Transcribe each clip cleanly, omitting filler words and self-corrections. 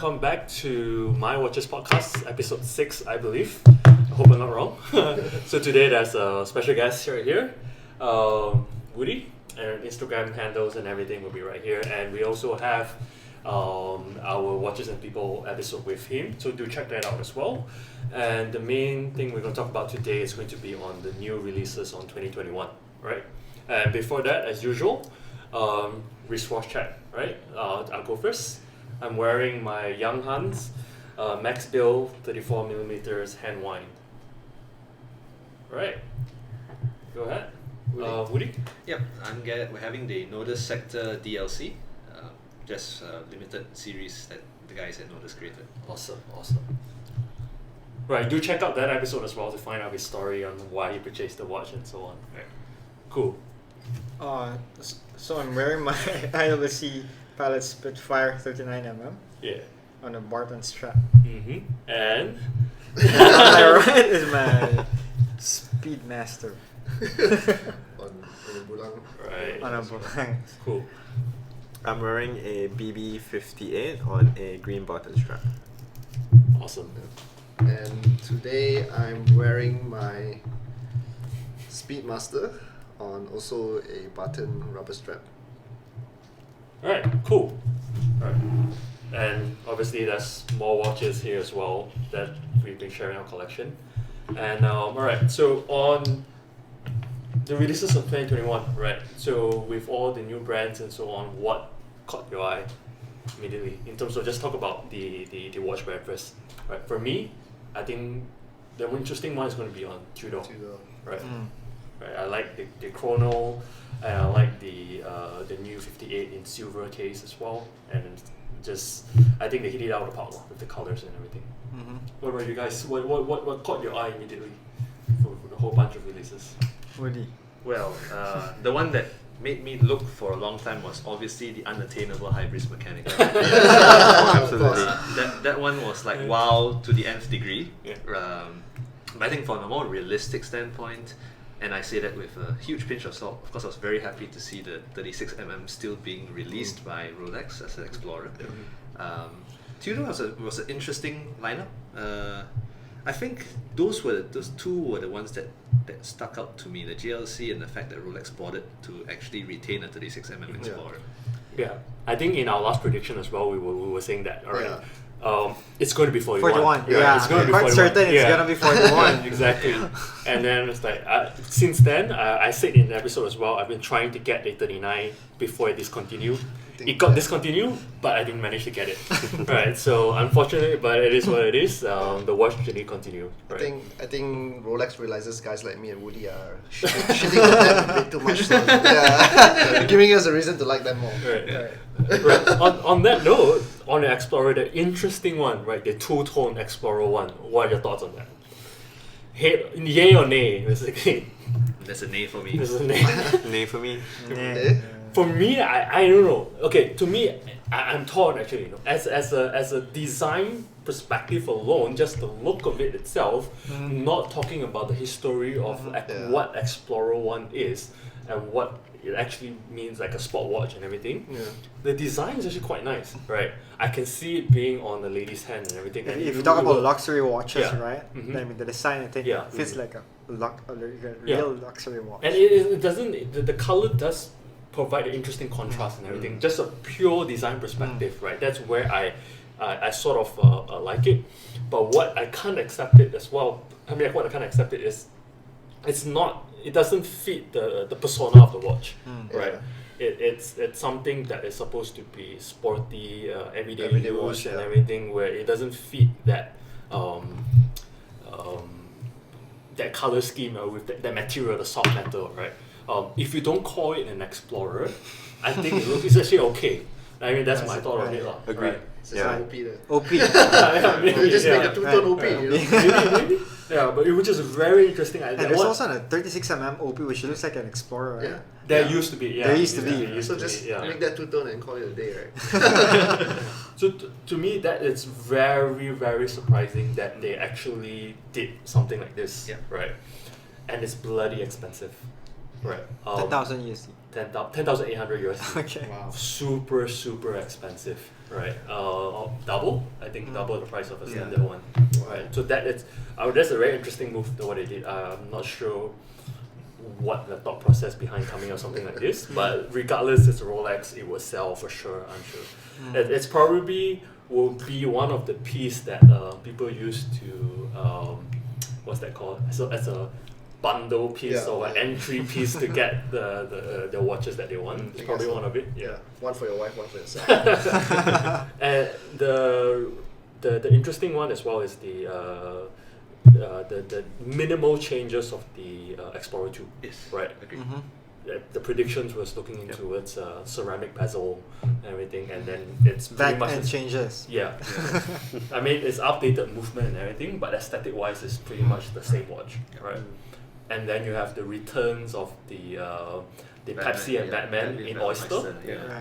welcome back to MyWatches podcast, episode 6, I believe. I hope I'm not wrong. So today there's a special guest right here, Woody, and Instagram handles and everything will be right here. And we also have our Watches and People episode with him, so do check that out as well. And the main thing we're going to talk about today is going to be on the new releases on 2021, right? And before that, as usual, wristwatch check, right? I'll go first. I'm wearing my Young Hans Max Bill 34mm hand wind. Right. Go ahead. Woody? Yep, we're having the Nodus Sector DLC, just a limited series that the guys at Nodus created. Awesome. Right, do check out that episode as well to find out his story on why he purchased the watch and so on. Right. Cool. So I'm wearing my IWC Pilot Spitfire 39mm. Yeah. On a Barton strap. Mm-hmm. And? On my right is my Speedmaster. on a bulang. Right. On a bulang. Cool. I'm wearing a BB58 on a green button strap. Awesome. And today I'm wearing my Speedmaster on also a button rubber strap. Alright, cool. Alright. And obviously there's more watches here as well that we've been sharing our collection. And alright, so on the releases of 2021, right? So with all the new brands and so on, what caught your eye immediately? In terms of just talk about the watch brand first. Right. For me, I think the interesting one is going to be on Tudor. Right. Right. I like the chrono, and I like the new 58 in silver case as well, and just I think they hit it out of the park with the colors and everything. Mm-hmm. What about you guys? What caught your eye immediately for the whole bunch of releases? Woody. Well, the one that made me look for a long time was obviously the unattainable Hybris Mechanica. Absolutely. That one was like wow to the nth degree. Yeah. But I think from a more realistic standpoint, and I say that with a huge pinch of salt, of course I was very happy to see the 36mm still being released by Rolex as an Explorer. Tudor was an interesting lineup. I think those two were the ones that stuck out to me, the GLC and the fact that Rolex bothered to actually retain a 36mm Explorer. Yeah, I think in our last prediction as well, we were saying that. All right. It's going to be 41. 41. Yeah, it's going to be quite 41. certain it's going to be 41. Exactly. And then it's like, since then, I said in the episode as well, I've been trying to get the 39 before it discontinued. It got discontinued, but I didn't manage to get it. Right, so unfortunately, but it is what it is. The watch didn't continue. Right? I think Rolex realizes guys like me and Woody are shitting on them a bit too much. So yeah, giving us a reason to like them more. Right. Right. On that note, on the Explorer, the interesting one, right, the two-tone Explorer one. What are your thoughts on that? Yay or nay, basically. That's a nay for me. There's a nay. Nay for me. Yeah. For me, I don't know. Okay, to me, I'm torn actually. You know, as a design perspective alone, just the look of it itself, not talking about the history of what Explorer One is and what it actually means, like a sport watch and everything. Yeah. The design is actually quite nice, right? I can see it being on the lady's hand and everything. And if you talk about luxury watches, right? Mm-hmm. I mean, the design, I think, feels like a real luxury watch. And it doesn't. The color does provide an interesting contrast and everything. Just a pure design perspective, right? That's where I sort of like it. But what I can't accept it as well. I mean, what I can't accept it is, it doesn't fit the persona of the watch, right? Yeah. It's something that is supposed to be sporty, everyday use watch, and everything, where it doesn't fit that that color scheme with that material, the soft metal, right? If you don't call it an Explorer, I think it's actually okay. I mean, that's my thought of it. Agreed. Right? It's just OP there. OP. We just make a two-tone OP. Maybe. Yeah, but it was just very interesting. And there's also a 36mm OP, which looks like an Explorer, right? Yeah. There used to be, yeah. There used to be. So just make that two-tone and call it a day, right? So to me, that is very, very surprising that they actually did something like this, right? And it's bloody expensive. Right. 10,000 USD. 10,800 USD. Okay. Wow. Super expensive, right? Double, I think double the price of a standard one, right? So that's a very interesting move to what they did. I'm not sure what the thought process behind coming out something like this, but regardless, it's a Rolex, it will sell for sure. I'm sure it's probably will be one of the piece that people use to what's that called? So as a bundle piece or an entry piece to get the watches that they want. It's probably one of it. Yeah. One for your wife, one for yourself. And the interesting one as well is the minimal changes of the Explorer 2. Yes. Right. Agree. The predictions was looking into its ceramic bezel and everything, and then it's pretty Back much end changes. yeah. I mean, it's updated movement and everything, but aesthetic wise, it's pretty much the same watch, right? And then you have the returns of the Pepsi and Batman in Oyster,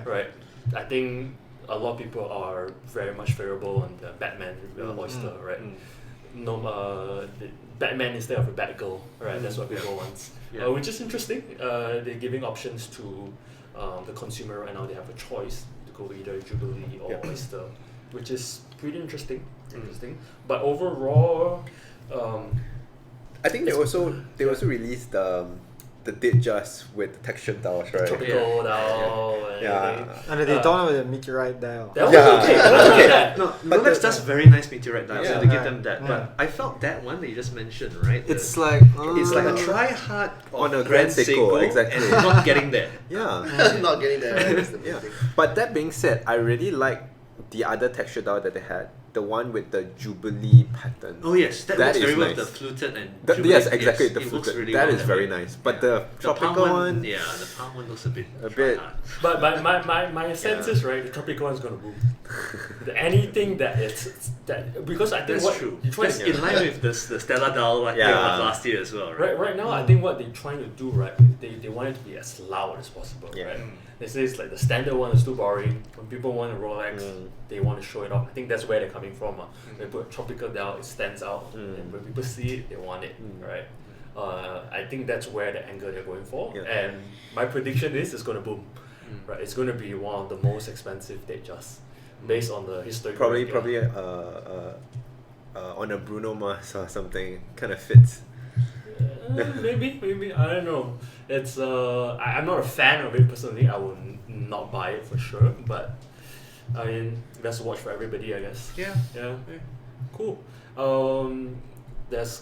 right? I think a lot of people are very much favorable on the Batman Oyster, right? No, the Batman instead of a Batgirl, right? That's what people want, which is interesting. They're giving options to the consumer right now. They have a choice to go either Jubilee or Oyster, which is pretty interesting. But overall, I think they also released the Datejust with textured dials, right? tropical dial. And the Daytona with the meteorite dial. That was Yeah. okay. I like that. No, But Rolex the- does very nice meteorite dials, so Yeah. to give them that. Yeah. But I felt that one that you just mentioned, right? It's The- like it's like a try hard on a Grand Seiko, exactly. and not getting there. yeah. Not getting there. Right? That's the main Yeah, thing. but that being said, I really like the other texture dial that they had, the one with the Jubilee pattern. Oh yes, that That works is very well nice. with the fluted and Yes, Jubilee. exactly, the it works fluted. really That well is that very way. nice. But the tropical palm one, yeah, the palm one looks a bit bit- hard. But my sense is right. The tropical one's gonna boom. Anything that it's that because I think That's what true. you're trying That's to in line with the Stella Dial like Yeah. last year as well, right? right now. I think what they're trying to do right. They want it to be as loud as possible. Yeah. Right. They say it's like the standard one is too boring. When people want a Rolex, they want to show it off. I think that's where they're coming from. They put a tropical dial, it stands out, and when people see it, they want it, right? I think that's where the angle they're going for. Yeah. And my prediction is it's going to boom. Right, it's going to be one of the most expensive Datejust based on the historical. probably on a Bruno Mars or something, kind of fits. Maybe I don't know. It's I'm not a fan of it personally. I will not buy it for sure. But I mean, that's a watch for everybody, I guess. Yeah. Yeah. Cool. There's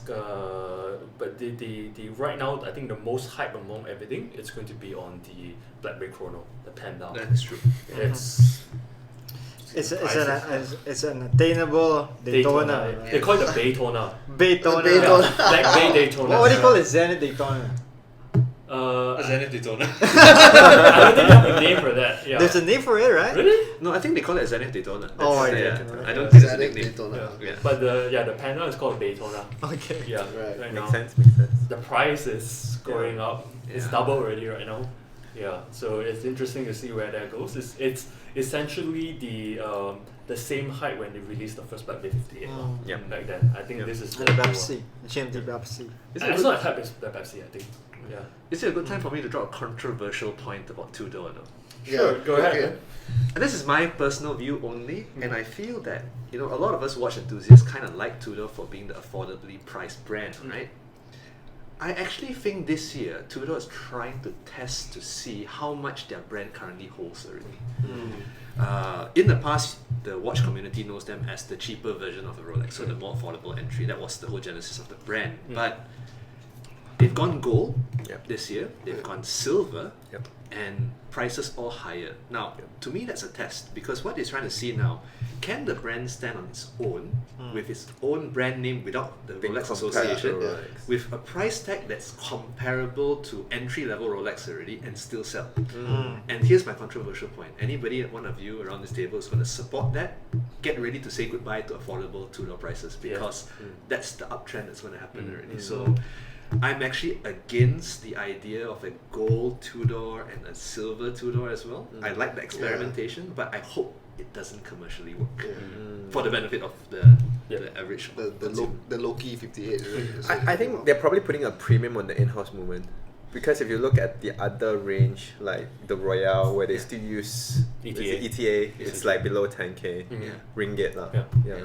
but the right now I think the most hype among everything it's going to be on the BlackBerry Chrono, the pen down. That is true. It's an attainable Daytona. They call it the Baytona. Baytona. Baytona. Black Bay Daytona. What do you call it? Zenith Daytona. Zenith Daytona. I don't think they have a name for that. Yeah. There's a name for it, right? Really? No, I think they call it Zenith Daytona. Oh, That's- okay. yeah. I don't think it's a Zenith nickname. Daytona. Yeah. But the panel is called Daytona. Okay. Yeah. Right. now. Makes sense. The price is going up. It's Yeah. double already right now. Yeah. So it's interesting to see where that goes. It's essentially the same height when they released the first BlackBerry 58 Yeah. back then. I think Yeah. this is And the Pepsi. GMT Pepsi. Is It's it, not a hype, it's the Pepsi, I think. Yeah. is it a good time for me to draw a controversial point about Tudor? No? Sure, go ahead, man. And this is my personal view only, and I feel that a lot of us watch enthusiasts kind of like Tudor for being the affordably priced brand, right? I actually think this year Tudor is trying to test to see how much their brand currently holds already. In the past, the watch community knows them as the cheaper version of the Rolex, so the more affordable entry. That was the whole genesis of the brand. But they've gone gold Yep. this year. They've gone silver, Yep. and prices all higher. Now, to me, that's a test because what they're trying to see now, can the brand stand on its own with its own brand name without the Being Rolex compared association, to Rolex. with a price tag that's comparable to entry-level Rolex already and still sell? And here's my controversial point. Anybody, one of you around this table is going to support that, get ready to say goodbye to affordable Tudor prices because that's the uptrend that's going to happen already. So I'm actually against the idea of a gold Tudor and a silver Tudor as well. I like the experimentation, but I hope it doesn't commercially work for the benefit of the average The consumer. Loki 58. Right? I think they're probably putting a premium on the in-house movement. Because if you look at the other range, like the Royale, where they still use ETA. ETA, it's like below 10k Yeah. ringgit lah. Yeah.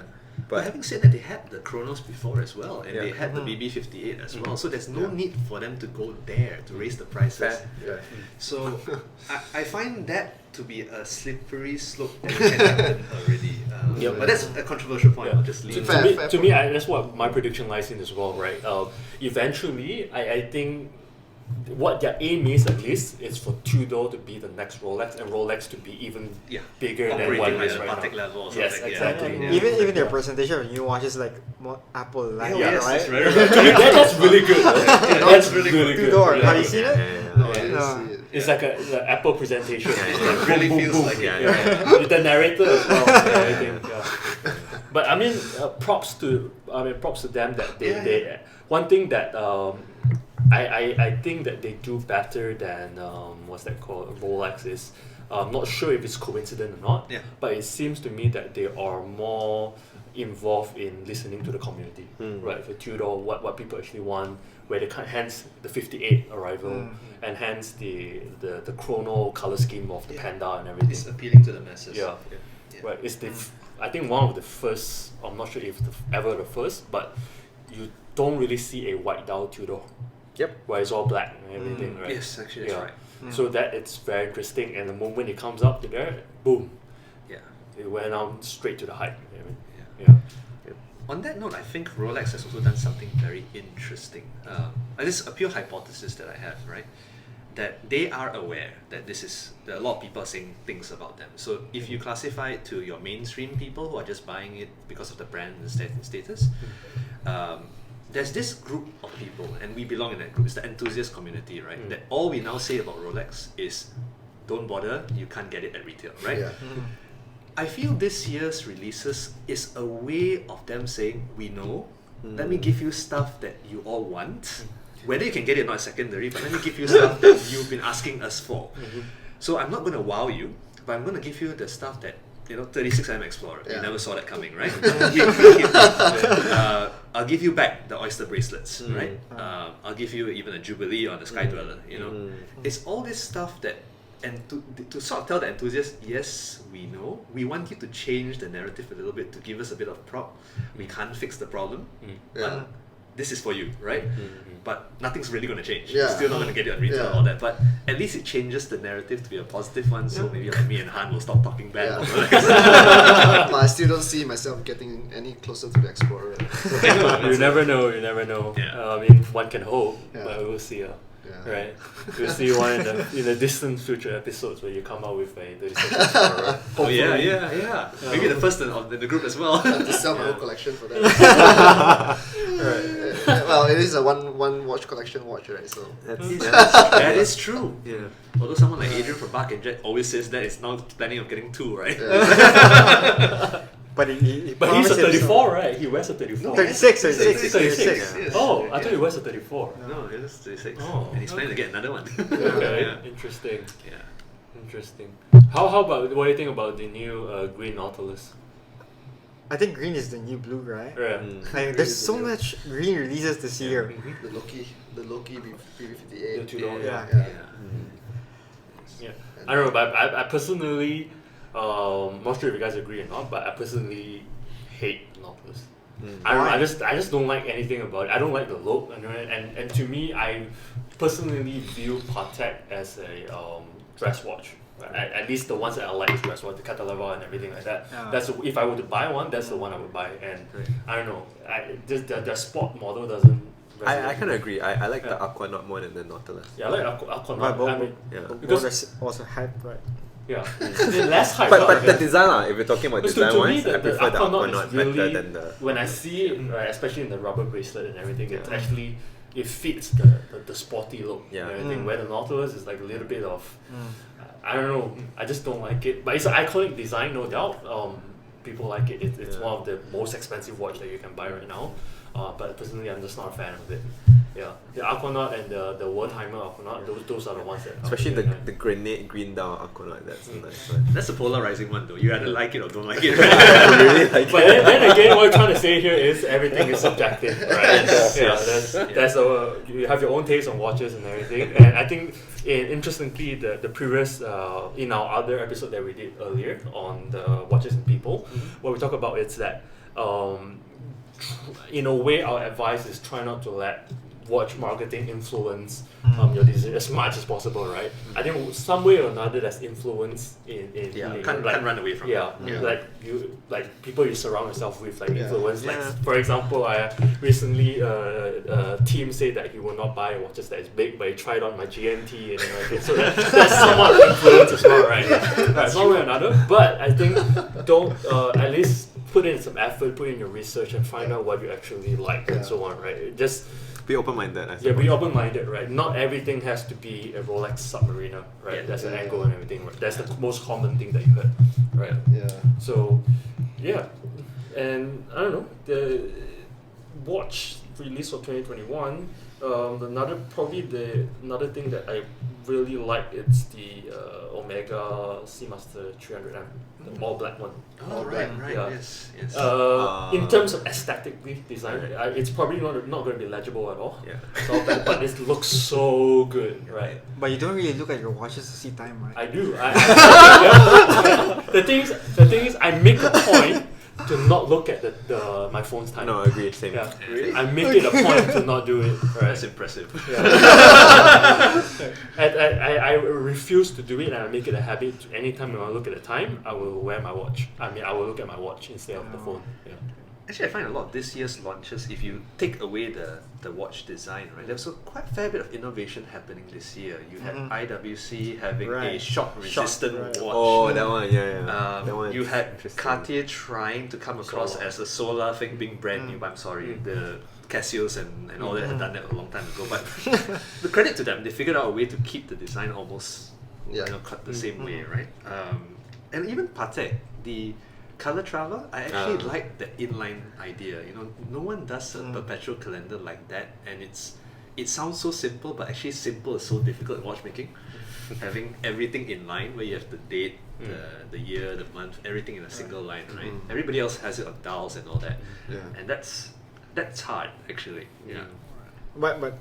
But But having said that, they had the Chronos before as well, and they Yeah. had the BB58 as well. So there's no Yeah. need for them to go there to raise the prices. fair. Yeah. So I find that to be a slippery slope that can happen already. Yep. But that's a controversial point. Yeah. I'll just leave To, it. Fair, to me, fair to point. me that's what my prediction lies in as well, right? Eventually, I think what their aim is at least is for Tudor to be the next Rolex and Rolex to be even Yeah. bigger than Operating what it at is a right Patek now. level or Yes, something. exactly. Yeah. Even their Yeah. presentation of new watches like more Apple like, Yeah, yes, right? it's very That's really good. though. That's really good. Tudor, Yeah. have you seen it? No, I didn't Yeah. see it. It's like the Apple presentation. It's like It really boom, boom, feels boom. like it. Yeah. With the narrator as well. and everything. Yeah. But I mean, props to them that they one thing that I think that they do better than what's that called, Rolex is. I'm not sure if it's coincident or not. Yeah. But it seems to me that they are more involved in listening to the community, right? For Tudor, what people actually want, where they hence the 58 arrival, and hence the chrono color scheme of the panda and everything. It's appealing to the masses. Yeah. Yeah. Right. It's I think one of the first. I'm not sure if ever the first, but you don't really see a white dial Tudor. Yep. Where it's all black and everything, right? Yes, actually, that's right. So that it's very interesting, and the moment it comes up to there, boom, Yeah. it went on straight to the hype. You know what I mean? Yeah. Yeah. On that note, I think Rolex has also done something very interesting. This is a pure hypothesis that I have, right? That they are aware that that a lot of people are saying things about them. So if you classify it to your mainstream people who are just buying it because of the brand and status, there's this group of people, and we belong in that group. It's the enthusiast community, right? That all we now say about Rolex is, don't bother, you can't get it at retail, right? Yeah. I feel this year's releases is a way of them saying, we know, let me give you stuff that you all want. Whether you can get it or not is secondary, but let me give you stuff that you've been asking us for. So I'm not going to wow you, but I'm going to give you the stuff that, 36mm Explorer. You Yeah. never saw that coming, right? I'll give you back the oyster bracelets, right? I'll give you even a Jubilee or the Sky Dweller, It's all this stuff that, and to sort of tell the enthusiasts, yes, we know, we want you to change the narrative a little bit to give us a bit of prop. We can't fix the problem, Yeah. but this is for you, right? But nothing's really going to change. Yeah. You're still not going to get it on retail Yeah. and all that. But at least it changes the narrative to be a positive one. So maybe like me and Han will stop talking bad. Yeah. about Rolex. But I still don't see myself getting any closer to the Explorer. You never know. You never know. Yeah. I mean, one can hope, Yeah. but we'll see. Yeah. Right. We'll see one in the distant future episodes where you come out with a 36 Explorer. Oh yeah. Maybe the first in the group as well. I have to sell my whole collection for that. Well, it is a one watch collection watch, right? So That is true. Yeah. Although someone like Adrian from Bark and Jet always says that it's now planning on getting 2, right? But he But he's a promised it, 34, right? He wears a 34. 36, 36. 36. Yes. Oh, I thought he Yeah. wears a 34. No, it is 36. Oh, And he's planning to get another one. Okay, Yeah. interesting. Yeah. Interesting. How about, what do you think about the new green Nautilus? I think green is the new blue, right? Yeah. Like, there's so much green releases this year. the Loki The BB58. Tudor, Yeah. yeah. Yeah. I don't know, but I personally, not sure if you guys agree or not, but I personally hate Nautilus. I don't know, Why? I just don't like anything about it. I don't like the look, and to me, I personally view Patek as a dress watch. At least the ones that I like is dress watch, the Catalava and everything like that. Yeah. That's if I were to buy one, that's the one I would buy. And I don't know, their sport model doesn't. I resonate kind of agree. I like the Yeah. Aquanaut more than the Nautilus. Yeah, I like Aquanaut. But both, I mean, Yeah. because- both are also hyped, right? yeah, they're less hype. But the design, if you're talking about Because design to me, wise, I the prefer the Aquanaut Aquanaut is really, better than the. when I see it, right, especially in the rubber bracelet and everything, it's Yeah. actually, it fits the sporty look Yeah. and everything, where the Nautilus is like a little bit of, I don't know, I just don't like it. But it's an iconic design, no doubt. People like it. It's Yeah. one of the most expensive watch that you can buy right now. But personally, I'm just not a fan of it. Yeah, the Aquanaut and the Wertheimer Aquanaut, those are the ones that. are Especially really nice. the grenade green down Aquanaut, that's a Mm. nice one. That's a polarizing one though. You either like it or don't like it. I Right? really like But it. then again, what we're trying to say here is everything is subjective, right? Yes, Yeah, yes. that's you have your own taste on watches and everything. And I think, interestingly, the previous in our other episode that we did earlier on the watches and people, what we talk about is that in a way our advice is try not to let watch marketing influence your decision as much as possible, right? I think some way or another there's influence in Can't run away from yeah, it. like people you surround yourself with, like Yeah. influence. Like Yeah. for example, I recently Tim said that he will not buy watches that is big, but he tried on my GMT and everything. So that's somewhat influence as well, right? Right, one way or another. But I think don't at least put in some effort, put in your research, and find out what you actually like and so on, right? Just Be open-minded, I be suppose. open-minded, right? Not everything has to be a Rolex Submariner, right? Yeah. That's an Yeah. angle and everything, right? That's the most common thing that you heard, right? Yeah. So, yeah, and I don't know, the watch release of 2021. Another thing that I really like is the Omega Seamaster 300M, the all black one. Oh, right, Yeah. yes, yes. In terms of aesthetically design, it's probably not going to be legible at all. Yeah. It's all black, but it looks so good, right? But you don't really look at your watches to see time, right? I do. The thing is, I make a point to not look at the my phone's time. No, I agree, same. Yeah, Really? I make it a point to not do it. Right. That's impressive. I refuse to do it, and I make it a habit. Anytime when I look at the time, I will wear my watch. I mean, I will look at my watch instead of the phone. Yeah. Actually, I find a lot of this year's launches, if you take away the watch design, right, there's quite a fair bit of innovation happening this year. You had IWC having a Right. shock-resistant right. watch. Oh, that one, yeah. That one You is had interesting. Cartier trying to come across Solar. as a solar thing being brand new, but I'm sorry, the Casios and all that had done that a long time ago. But the credit to them, they figured out a way to keep the design almost cut the same way, right? And even Patek, the Color Traveler, I actually like the inline idea. You know, no one does a perpetual calendar like that, and it sounds so simple, but actually simple is so difficult in watchmaking. Having everything in line, where you have the date, the year, the month, everything in a single line, right? Everybody else has it on dials and all that, and that's hard actually. Yeah. But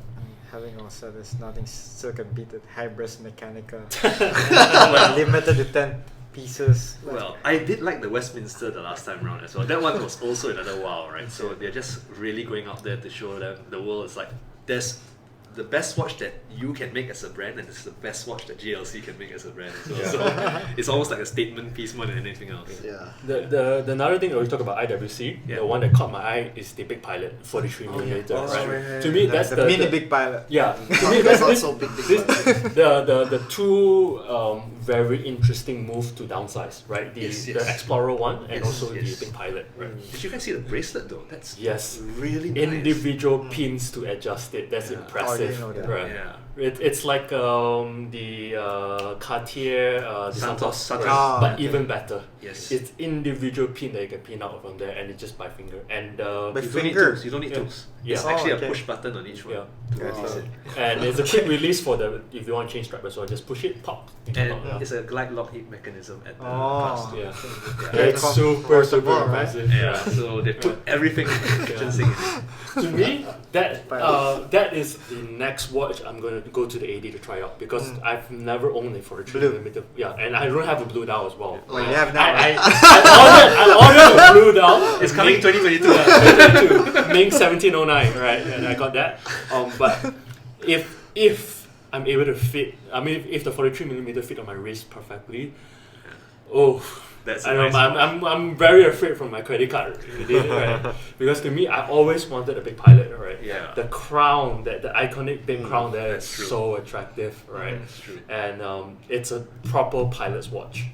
having all said this, nothing still can beat the Hybris Mechanica. Limited to 10 pieces. Well, I did like the Westminster the last time around as well. That one was also another wow, right? So they're just really going out there to show them the world is like, there's the best watch that you can make as a brand, and it's the best watch that GLC can make as a brand as well. So it's almost like a statement piece more than anything else. Yeah. The another thing that we talk about IWC, the one that caught my eye is the Big Pilot 43mm, right? To me, that's the the mini big pilot. Yeah, to me That's that's not this, so big. the two very interesting moves to downsize, right? The Yes, the yes. Explorer one and Yes, also yes. the Big Pilot, right? Did you guys see the bracelet though? That's Yes, really nice. individual pins to adjust it. That's Yeah. impressive, Oh, I didn't know that. right? Yeah. It's like the Cartier the Santos, Santos. Ah, but okay. even better. Yes. It's individual pin that you can pin out from there, and it's just by finger. And By You don't need finger? tools. You don't need Yeah. tools. Yeah. It's actually Oh, okay. a push button on each one. Yeah. to release it. and it's a quick release for the if you want to change strap as well. Just push it, pop. You can And lock it. it's a glide lock heat mechanism at the Oh. clasp. Yeah. Yeah. It's super Comfortable, right? impressive. Yeah, so they put everything in the kitchen sink in it. To me, that is the next watch I'm going to go to the AD to try out because I've never owned a 43mm. Yeah, and I don't have a blue dial as well. Well, you have now. I ordered a blue dial. It's coming 2022. 2022, Ming 1709, right? And I got that. But if I'm able to fit, I mean, if the 43mm fit on my wrist perfectly, That's I a know, nice I'm very afraid from my credit card, right? Because to me, I always wanted a big pilot, right? Yeah. The crown, the iconic big crown there is that's true. so attractive, right? That's true. And it's a proper pilot's watch.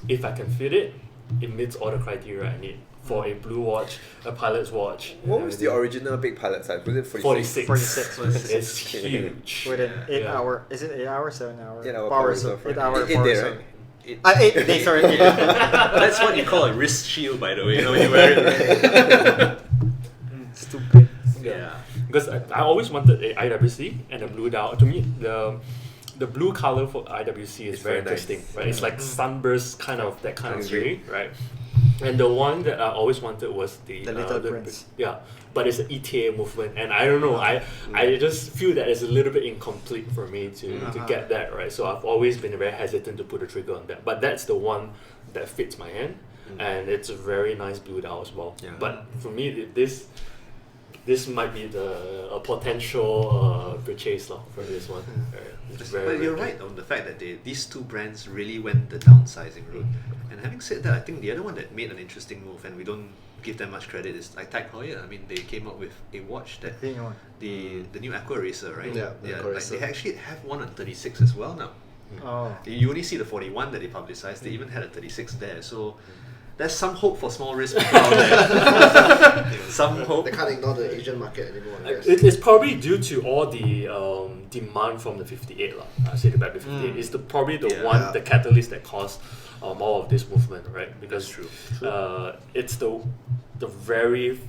If I can fit it, it meets all the criteria I need for a blue watch, a pilot's watch. What was the original big pilot size? Was it 46? 46. It's huge. With an 8 Yeah. hour, is it 8 hours, 7 hours? 8 hour power power zone. zone. 8 hour Eight power day, zone. right? 8 days, sorry. 8 days. That's what you call a wrist shield, by the way. You know when you wear it. Stupid. Yeah. because I always wanted a IWC and a blue dial. To me, the blue color for IWC is It's very very nice. interesting, right? It's like sunburst kind of that kind of Agree. gray, right? And the one that I always wanted was the Little Prince. yeah, but it's an ETA movement, and I don't know. I just feel that it's a little bit incomplete for me to get that right. So I've always been very hesitant to put a trigger on that. But that's the one that fits my hand, and it's a very nice blue dial as well. Yeah. But for me, this might be a potential purchase for this one. It's very, But very you're good. right on the fact that these two brands really went the downsizing route. And having said that, I think the other one that made an interesting move, and we don't give them much credit, is like Tag Heuer. I mean, they came up with a watch that Hang on. the new Aqua Racer, right? Yeah, the Aqua like Racer. they actually have one on 36 as well now. Oh. You only see the 41 that they publicized. They even had a 36 there. So there's some hope for small wrist people out there. Some hope. They can't ignore the Asian market anymore, I guess. It's probably due to all the demand from the 58 lah. I say the back the 58 is probably the one Yeah. the catalyst that caused all of this movement, right? Because That's true. it's the very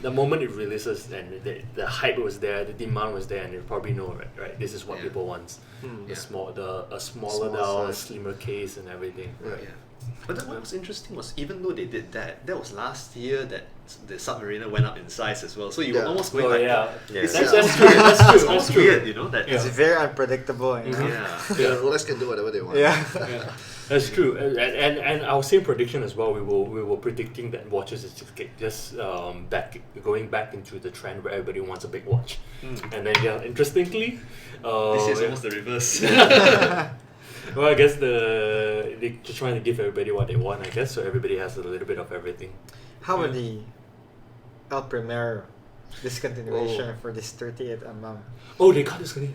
the moment it releases and the hype was there, the demand was there, and you probably know right? This is what Yeah. people want. Yeah. A smaller Small dial, a size. slimmer case, and everything. Right. Yeah. But what was interesting was even though they did that, that was last year that the Submariner went up in size as well. So you were Yeah. almost going Oh like, yeah, Yeah. That's true. That's true. it's That's almost true. weird, you know, that It's very unpredictable. And, Mhm. yeah. Yeah, Rolex can do whatever they want. Yeah. Yeah, that's true, and our same prediction as well. We were predicting that watches is just going back into the trend where everybody wants a big watch, and then interestingly, This is almost the reverse. well, I guess they're trying to give everybody what they want. I guess so everybody has a little bit of everything. How about the El Primero discontinuation for this 38 mm? Oh, they cut this thing.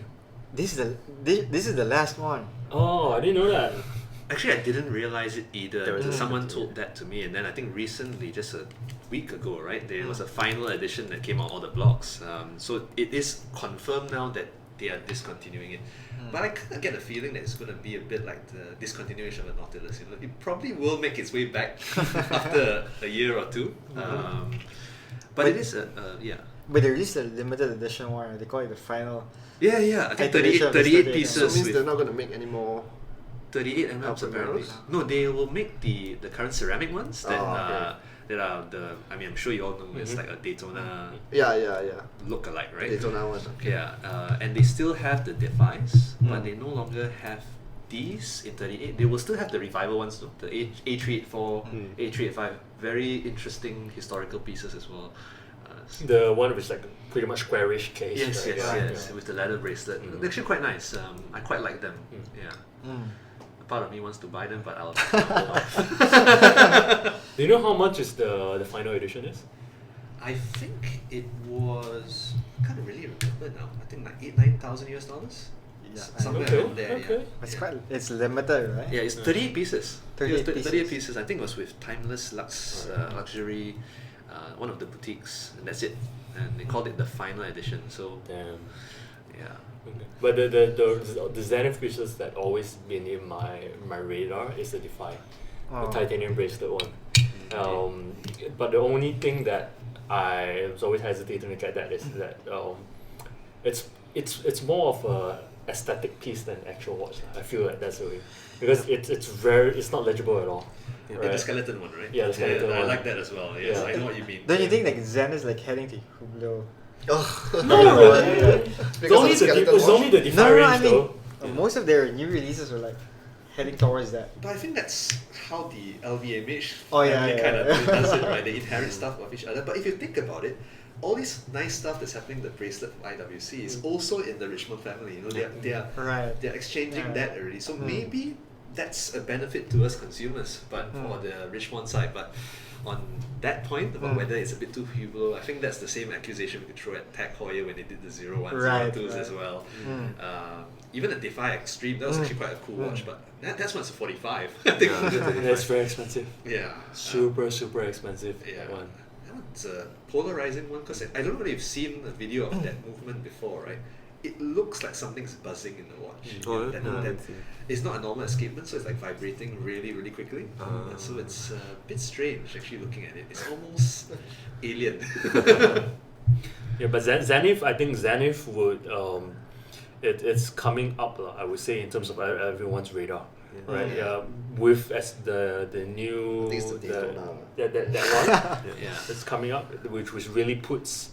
This is the last one. Oh, I didn't know that. Actually, I didn't realize it either. There was a Someone second, told that to me, and then I think recently, just a week ago, right, there was a final edition that came out all the blogs. So it is confirmed now that they are discontinuing it. But I kind of get a feeling that it's going to be a bit like the discontinuation of the Nautilus. You know, it probably will make its way back after a year or two. But it is yeah. But they released a limited edition one. They call it the final. Yeah. I think Iteration of 38 this 38. pieces So it means with they're not going to make any more. 38 mm Alpha apparently. Meros? No, they will make the current ceramic ones that Oh, okay. that are the. I mean, I'm sure you all know it's like a Daytona Yeah. look-alike, right? Daytona one. Okay. Yeah, and they still have the Defies, but they no longer have these in 38. They will still have the revival ones though, the A384, A385. Very interesting historical pieces as well. The one with like pretty much squarish case. Yes, right? yes, Yeah. with the leather bracelet. They're actually quite nice. I quite like them. Yeah. Mm. A part of me wants to buy them, but I'll hold off. Do you know how much is the final edition is? I think it was. I can't really remember now. I think like $9,000 US. Yeah, Somewhere Okay, around there. okay. It's limited, right? Yeah, it's 38 pieces. 38 38 pieces. pieces. I think it was with Timeless Luxury, one of the boutiques, and that's it. And they called it the final edition. So Damn. yeah. Okay. But the Zenith pieces that always been in my radar is the Defy, Oh. the titanium bracelet one. But the only thing that I was always hesitating to get that is that it's more of a aesthetic piece than actual watch. I feel like that's the way because it's not legible at all. Yeah, Right. the skeleton one, right? Yeah, the skeleton I one. like that as well. Yes, Yeah. I know what you mean. Don't you think like Zen is like heading to Hublot? Oh. No, Because it's of only the skeleton it's watch? only the Defy No, range I mean though. most of their new releases are like heading towards that. But I think that's how the LVMH Oh, yeah, family yeah, kind yeah. of does it, right? They inherit stuff of each other. But if you think about it, all this nice stuff that's happening in the bracelet from IWC is also in the Richmond family. You know, Right. they're exchanging Yeah. that already. So maybe that's a benefit to us consumers, but for the Richmond side. But on that point about whether it's a bit too Hublot, I think that's the same accusation we could throw at Tag Heuer when they did the 01s, Right, 02s as right. well. Mm. Even the Defy Extreme, that was actually quite a cool watch, but that's when it's a 45. I think. That's very expensive. Yeah. Super expensive. Yeah. That one. That one's a polarizing one because I don't know if you've seen a video of that movement before, right? It looks like something's buzzing in the watch. Oh, That- no, I that- haven't seen. it's not a normal escapement, so it's like vibrating really, really quickly. So it's a bit strange actually looking at it. It's almost alien. Yeah, but Zenith, I think Zenith would it's coming up, I would say, in terms of everyone's radar. Yeah. Right, Yeah. With as the new I think it's the Daytona. that one Yeah. that's coming up, which really puts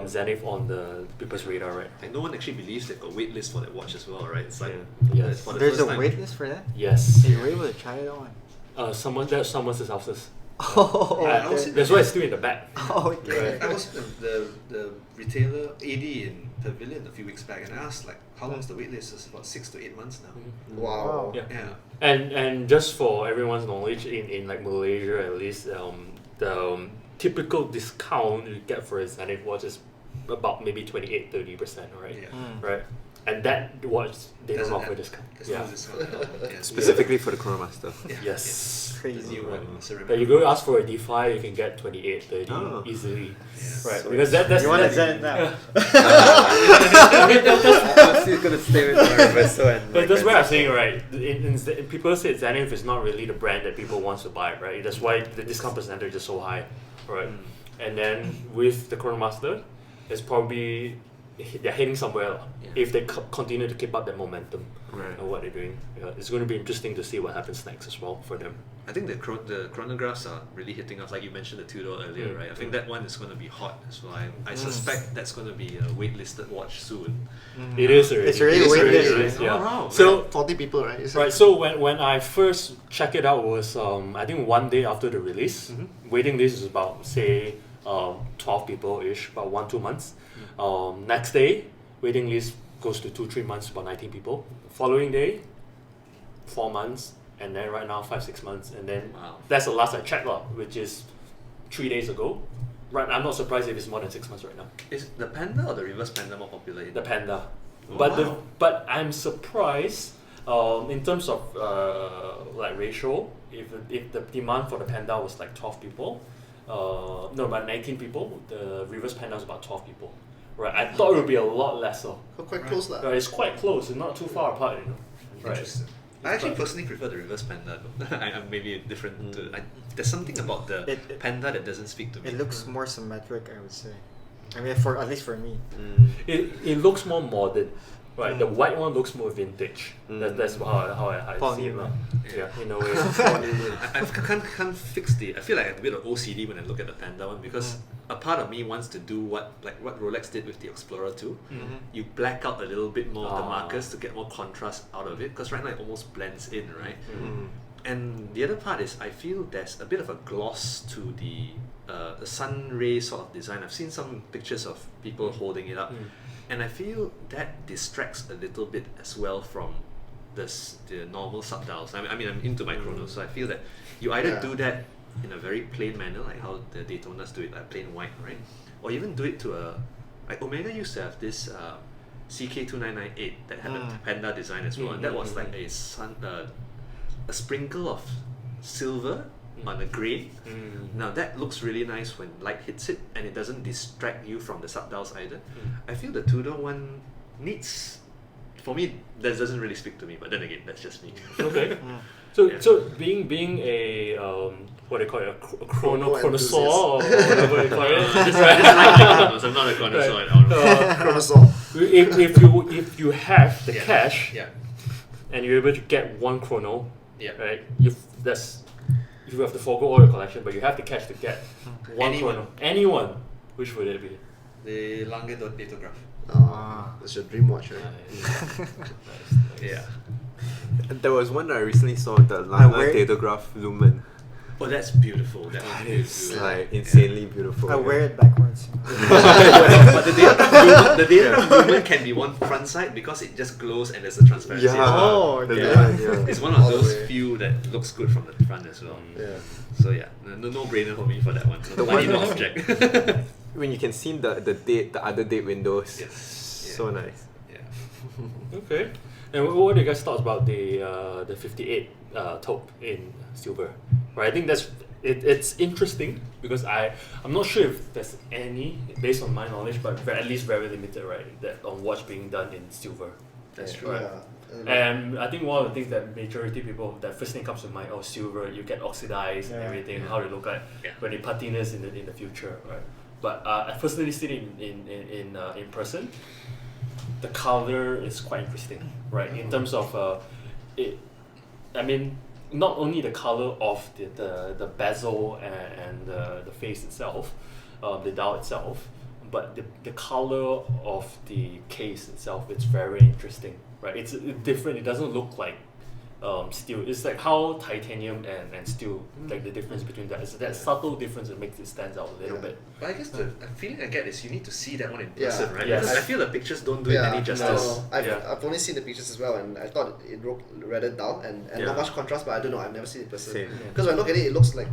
Zenith on the people's radar, right? And no one actually believes they've got wait list for that watch as well, right? It's like Yeah. Yes. for the There's first a time. wait list for that? Yes. Hey, you were able to try it on. Someone's houses. Oh, I was in That's why it's still in the back. okay. I was in the retailer AD in Pavilion a few weeks back, and I asked like, how long is the wait list? It's about 6 to 8 months now. Wow. Yeah. Yeah. And just for everyone's knowledge, in like Malaysia at least, the typical discount you get for a Zenith watch is about maybe 28-30%, right? Yeah. Right. And that watch they Doesn't don't offer have- discount. There's Yeah. no discount at all. Yeah. Specifically for the Chronomaster. Yeah. Yes. The Crazy. new Right. one, ceramic. But you go ask for a D5, you can get 28, 30 Oh. easily. Yeah. Right. So Because that's You want to that's- Zenith now? I mean, that's I'm still gonna stay with my Reverso and. But my that's what I'm Grand saying, right? People say Zenith is not really the brand that people want to buy, right? That's why the discount percentage is so high, right? And then with the Chronomaster, it's probably they're heading somewhere lah. Yeah. If they continue to keep up that momentum Right. and what they're doing. Yeah, it's going to be interesting to see what happens next as well for them. I think the chronographs are really hitting us, like you mentioned the Tudor earlier, right? I think that one is going to be hot as well. I suspect that's going to be a waitlisted watch soon. It is already. It's already It is waitlist, already, right? yeah. Oh, wow. So 40 people, right? Is it? right, so when I first checked it out was I think one day after the release. Waiting list is about say 12 people ish, about 1-2 months. Next day, waiting list goes to 2-3 months, about 19 people. Following day, 4 months, and then right now 5-6 months, and then Wow. that's the last I checked lah, which is 3 days ago. Right, I'm not surprised if it's more than 6 months right now. Is the Panda or the reverse Panda more popular? The Panda, Oh, but wow. but I'm surprised in terms of like ratio. If the demand for the Panda was like 12 people, no, about 19 people, the reverse Panda was about 12 people. Right, I thought it would be a lot lesser. Oh, quite close lah. Right, it's quite close. It's not too far apart, you know. Right. Interesting. I actually personally prefer the reverse Panda though. I'm maybe different. There's something about the It- Panda that doesn't speak to me. It looks more symmetric, I would say. I mean, at least for me. It looks more modern. Right, the white one looks more vintage. That's how I Paul see it. Newman. Yeah, in a way. I can't fix I feel like I have a bit of OCD when I look at the Panda one because a part of me wants to do what Rolex did with the Explorer 2. You black out a little bit more of the markers to get more contrast out of it because right now it almost blends in, right? And the other part is I feel there's a bit of a gloss to the sun ray sort of design. I've seen some pictures of people holding it up, and I feel that distracts a little bit as well from the normal subdials. I mean I'm into my chronos, so I feel that you either Yeah. do that in a very plain manner, like how the Daytonas do it, like plain white, right? Or even do it to like Omega used to have this CK2998 that had a Panda design as well, and that was like a sprinkle of silver on the grain. Now that looks really nice when light hits it, and it doesn't distract you from the subdials either. I feel the Tudor one needs, for me, that doesn't really speak to me. But then again, that's just me. Okay. Yeah. So being a what do you call it, a Chrono chronosaur or enthusiast. whatever you call it. Just like the chronos. I'm not a connoisseur at all. Chronosaur. If you have the Yeah. cash Yeah. and you're able to get one chrono, Yeah. right? If you have to forego all your collection, but you have the cash to get one Anyone. chrono. Anyone, which would it be? The Lange Datograph. Oh, that's your dream watch, right? Nice. Yeah. There was one I recently saw, the Lana wear- Datograph Lumen. Oh, that's beautiful. That one is It's beautiful. like insanely beautiful. I wear it backwards. But the data movement can be one front side because it just glows and there's a transparency. Yeah. as well. Oh, The okay. Lumen, yeah. It's one of All the those way. few that looks good from the front as well. Yeah. So yeah, no brainer for me for that one. The Money one- no object. When you can see the other date windows. Yes. So nice. Yeah. Okay. And what do you guys thought about the 58 taupe in silver? Right, I think it's interesting because I'm not sure if there's any, based on my knowledge, but at least very limited, right? That on watch being done in silver. That's Yeah. true. Yeah. And I think one of the things that majority people, that first thing comes to mind, silver, you get oxidized and Yeah. everything, how they look like Yeah. when they patinas in the future, right? but I personally seen it in person. The color is quite interesting, right? In terms of it, I mean, not only the color of the bezel and the face itself, the dial itself, but the color of the case itself. It's very interesting, right? It's different. It doesn't look like steel. It's like how titanium and steel, like the difference between that. It's that subtle difference that makes it stand out a little bit. But I guess the feeling I get is you need to see that one in Yeah. person, right? Yes. Because I feel the pictures don't do it any justice. I've only seen the pictures as well, and I thought it looked rather dull and not much contrast. But I don't know. I've never seen it in person. Same. Because when I look at it, it looks like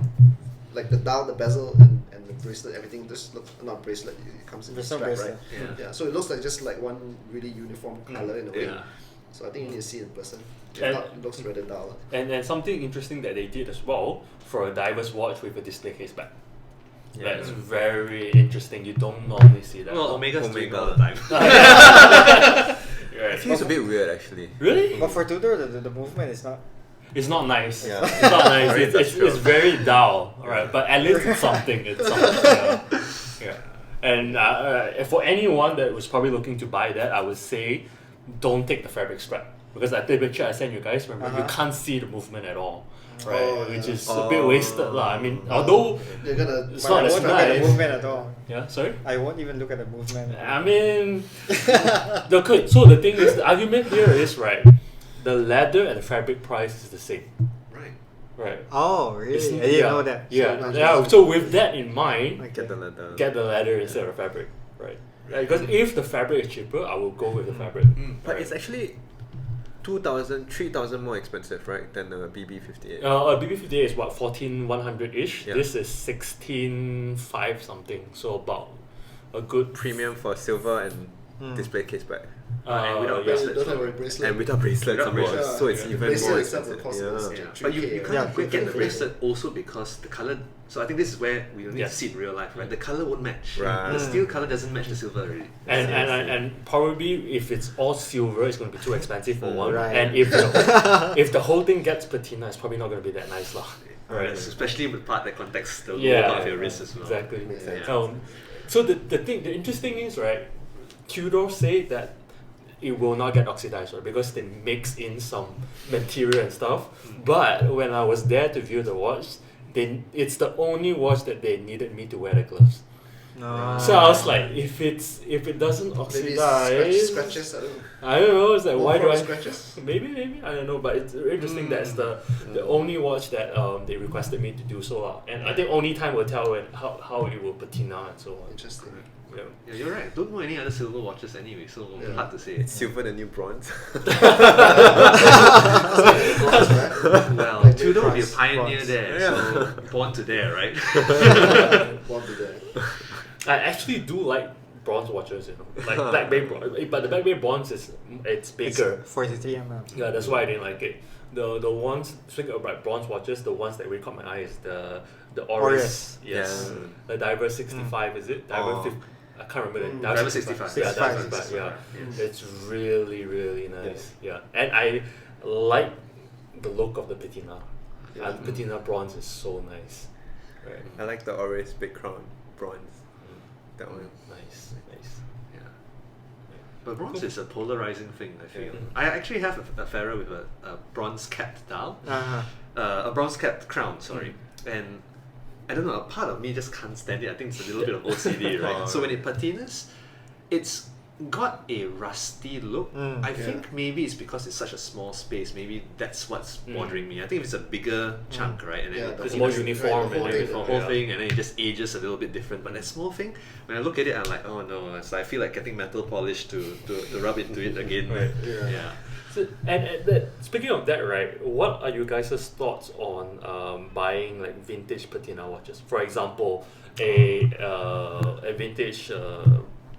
the dial, the bezel, and the bracelet. Everything just looks not bracelet. It comes in the strap, right? Yeah. Yeah. So it looks like just like one really uniform color in a way. Yeah. So I think you need to see it in person. If And- not, it looks rather dull. And something interesting that they did as well for a diver's watch with a display case back. Yeah. That's very interesting. You don't normally see that. Well, Omega's doing Omega. all the time. I Right. think it's a bit weird actually. Really? But for Tudor, the movement is not. It's not nice. Yeah. It's not nice. Very It's industrial. very dull, right? But at least it's something. It's something. Yeah. And for anyone that was probably looking to buy that, I would say, don't take the fabric strap, because that picture I sent you guys, remember, you can't see the movement at all, right? Oh, Which yeah. is a bit wasted, lah. I mean, although You're gonna. it's But not I as won't look at the nice. movement at all. Yeah, sorry. I won't even look at the movement. I mean, okay. So the thing is, the argument here is right. The leather and the fabric price is the same, Right. right? Oh, really? It's- I didn't yeah, know that. Yeah, So yeah. So with that in mind, I get the leather. get the leather instead of fabric, right? Because if the fabric is cheaper, I will go with the fabric. But it's actually 2,000, 3,000 more expensive, right, than the BB58. A BB58 is what 14,100 ish. Yeah. This is 16,500 something. So about a good Premium for silver and display case back. And without yeah. You bracelets. don't have a bracelet. And without bracelets, Without some more, bracelets. so it's The even bracelet more itself will expensive. cost Yeah. Yeah. But you 3K, can't Yeah, get the 3K. bracelet also because the color. So I think this is where we need Yes. to see it in real life, right? The color won't match. Right. The steel color doesn't match the silver already. And probably if it's all silver, it's going to be too expensive for one. Right. And if if the whole thing gets patina, it's probably not going to be that nice, lah. Right. Especially with part that contacts the Yeah, lower part of your wrist as well. Exactly. Makes sense. So the interesting is, right, Tudor say that it will not get oxidized, right, because they mix in some material and stuff. But when I was there to view the watch, it's the only watch that they needed me to wear the gloves. No. So I was like, if it doesn't Maybe oxidize, scratches. I don't know. I don't know. It's like, why do I? Scratches? Maybe I don't know, but it's very interesting. That's the only watch that they requested me to do so, and I think only time will tell when how it will patina and so on. Interesting. Yeah. Yeah, you're right. Don't know any other silver watches anyway, so Yeah. hard to say. It's silver the new bronze. Well, Like Tudor will be a bronze, pioneer bronze. there, so born to there, right? Born to die. I actually do like bronze watches, like Black Bay bronze, but the Black Bay bronze it's bigger. 43 mm. Yeah, that's why I didn't like it. The ones, speaking of like bronze watches, the ones that really caught my eye is the Aureus. Aureus. Yes. Yeah. The Diver 65, is it? Diver Oh. 50. I can't remember the Diver 65. Yeah, Diver 65. 65. Yeah. Yes. It's really, really nice. Yeah. And I like the look of the patina. Yeah. The patina bronze is so nice. Right. I like the Aureus Big Crown bronze. That one. Nice. Yeah. But bronze is a polarizing thing, I feel. Yeah. I actually have a Ferrer with a bronze capped dial, a bronze capped crown, sorry. And I don't know, a part of me just can't stand it. I think it's a little bit of OCD, right? Oh. So when it patinas, it's got a rusty look. I think maybe it's because it's such a small space. Maybe that's what's bothering me. I think if it's a bigger chunk, right? And then Yeah, it the It's whole more patinas, thing, uniform right, the whole and thing, everything. the whole Yeah. thing, and then it just ages a little bit different. But that small thing, when I look at it, I'm like, oh no. So I feel like getting metal polish to rub into it again. Right. Yeah. So, speaking of that, right, what are you guys' thoughts on buying like vintage patina watches? For example, a vintage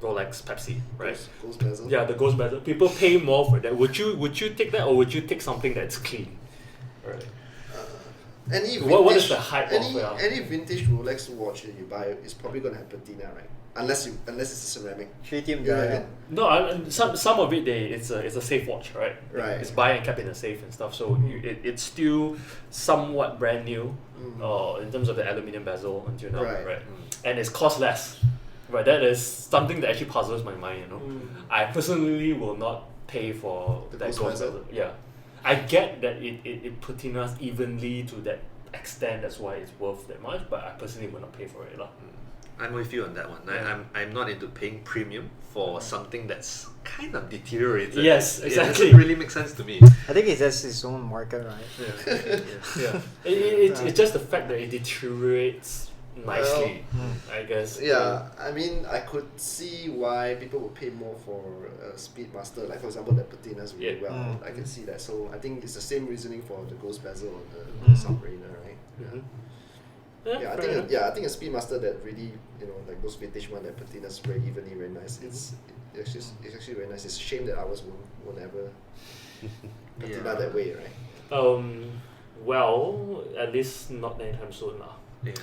Rolex Pepsi, right? Goes bezel. Yeah, the ghost bezel. People pay more for that. Would you take that, or would you take something that's clean? Right. Any What is vintage- the hype any, of any vintage Rolex watch that you buy is probably gonna have patina, right? Unless it's a ceramic. Tritium You dial. reckon? No, some of it it's a safe watch, right? Right. It's buy and kept in a safe and stuff. So it's still somewhat brand new, in terms of the aluminium bezel until now, Right. right? And it's cost less. Right, that is something that actually puzzles my mind, you know. I personally will not pay for The that ghost ghost bezel? bezel. Yeah. I get that it patinas evenly to that extent, that's why it's worth that much, but I personally will not pay for it. I'm with you on that one. Yeah. I'm not into paying premium for something that's kind of deteriorated. Yes, It exactly. doesn't really make sense to me. I think it's just his own market, right? Yeah. It's just the fact that it deteriorates nicely, I guess. Yeah, I mean, I could see why people would pay more for a Speedmaster, like for example, that patinas really Yeah. well. I can see that. So I think it's the same reasoning for the Ghost Bezel or the Submariner, right? Mhm. Yeah, I fair think enough. I think a Speedmaster that really, you know, like those vintage one that patinas very evenly, very nice. It's actually very nice. It's a shame that ours won't ever patina that way, right? Well, at least not anytime soon lah.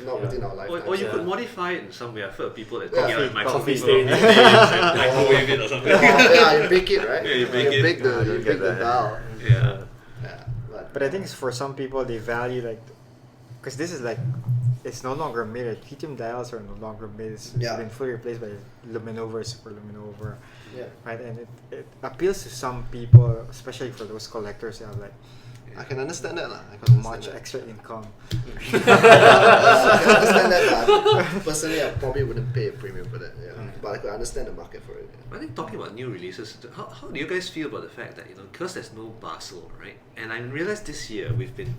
Not within our Or, lifetime. or you could Yeah. modify it in some way. I've heard people that Yeah. take it out in Coffee microwave stain. and microwave it or something. Yeah, you bake it, right? Yeah, you bake it. You bake Ah, the you get that. dial. Yeah. Yeah, But I think it's for some people they value like, because this is like, it's no longer made. Like, tritium dials are no longer made. It's Yeah. been fully replaced by luminova, super luminova, yeah. right? And it appeals to some people, especially for those collectors that have like I can understand that lah. I can understand much that. extra income. I can understand that lah. Personally, I probably wouldn't pay a premium for that. Yeah, but I could understand the market for it. I think talking about new releases, how do you guys feel about the fact that, you know, because there's no Basel, right? And I realized this year we've been,